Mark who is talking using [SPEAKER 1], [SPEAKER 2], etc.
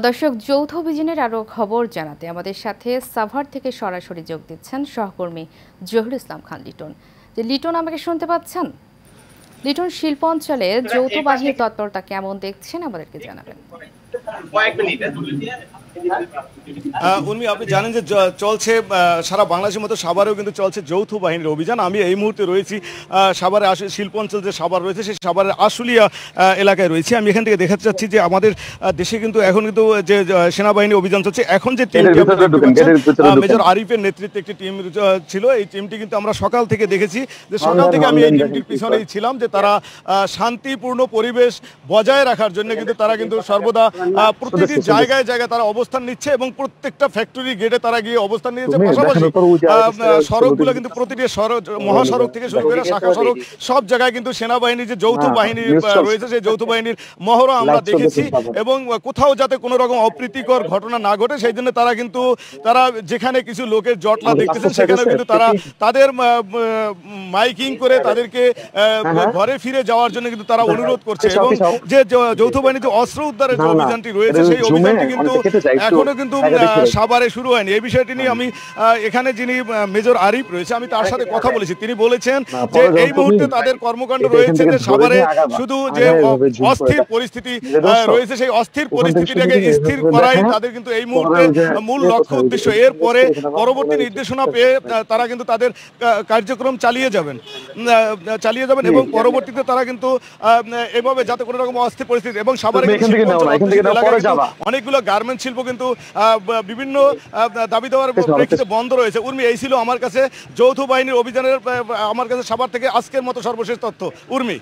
[SPEAKER 1] দর্শক, যৌথ অভিযানের আরও খবর জানাতে আমাদের সাথে সাভার থেকে সরাসরি যোগ দিচ্ছেন সহকর্মী জহিরুল ইসলাম খান লিটন। লিটন, আমাকে শুনতে পাচ্ছেন? লিটন, শিল্প অঞ্চলে যৌথ বাহিনীর তৎপরতা কেমন দেখছেন আমাদেরকে জানাবেন।
[SPEAKER 2] উর্মি, আপনি জানেন যে চলছে সারা বাংলাদেশের মতো সাভারেও কিন্তু চলছে যৌথ বাহিনীর অভিযান। আমি এই মুহূর্তে রয়েছি সাভারে শিল্প অঞ্চল যে সাভার রয়েছে সেই সাভারের আশুলিয়া এলাকায় রয়েছি। আমি এখান থেকে দেখাতে চাচ্ছি যে আমাদের দেশে কিন্তু এখন কিন্তু যে সেনাবাহিনী অভিযান চলছে। এখন যে টিমটি মেজর আরিফের নেতৃত্বে একটি টিম ছিল, এই টিমটি কিন্তু আমরা সকাল থেকে দেখেছি যে সকাল থেকে আমি এই টিমটির পিছনেই ছিলাম যে তারা শান্তিপূর্ণ পরিবেশ বজায় রাখার জন্য কিন্তু তারা কিন্তু সর্বদা প্রতিটি জায়গায় জায়গায় তারা অবস্থান নিচ্ছে এবং প্রত্যেকটা ফ্যাক্টরি গেটে তারা গিয়ে অবস্থান নিয়েছে। পাশাপাশি সড়কগুলো কিন্তু প্রতিটি মহাসড়ক থেকে শুরু করে শাখা সড়ক সব জায়গায় কিন্তু সেনাবাহিনীর যে যৌথ বাহিনী রয়েছে সেই যৌথ বাহিনীর মহড়া আমরা দেখেছি এবং কোথাও যাতে কোনো রকম অপ্রীতিকর ঘটনা না ঘটে সেই জন্য তারা যেখানে কিছু লোকের জটলা দেখতেছেন সেখানে কিন্তু তাদের মাইকিং করে তাদেরকে ঘরে ফিরে যাওয়ার জন্য কিন্তু তারা অনুরোধ করছে এবং যে যৌথ বাহিনীর যে অস্ত্র উদ্ধারের যে অভিযানটি রয়েছে সেই অভিযানটি কিন্তু এখনো কিন্তু সাভারে শুরু হয়নি। এই বিষয়টি নিয়ে আমি এখানে যিনি মেজর আরিফ রয়েছে আমি তার সাথে কথা বলেছি। তিনি বলেছেন যে এই মুহূর্তে তাদের কর্মকাণ্ড রয়েছে যে সাভারে শুধু যে অস্থির পরিস্থিতি রয়েছে সেই অস্থির পরিস্থিতিটাকে স্থির করাই তাদের কিন্তু এই মুহূর্তে মূল লক্ষ্য উদ্দেশ্য। এরপরে পরবর্তী নির্দেশনা পেয়ে তারা কিন্তু তাদের কার্যক্রম চালিয়ে যাবেন এবং পরবর্তীতে তারা কিন্তু এভাবে যাতে কোনো রকম অস্থির পরিস্থিতি এবং সাভারে অনেকগুলো গার্মেন্টস শিল্প কিন্তু বিভিন্ন দাবি দেওয়ার প্রেক্ষিতে বন্ধ রয়েছে। উর্মি, এই ছিল আমার কাছে যৌথ বাহিনীর অভিযানের আমার কাছে সাভার থেকে আজকের মতো সর্বশেষ তথ্য। উর্মি।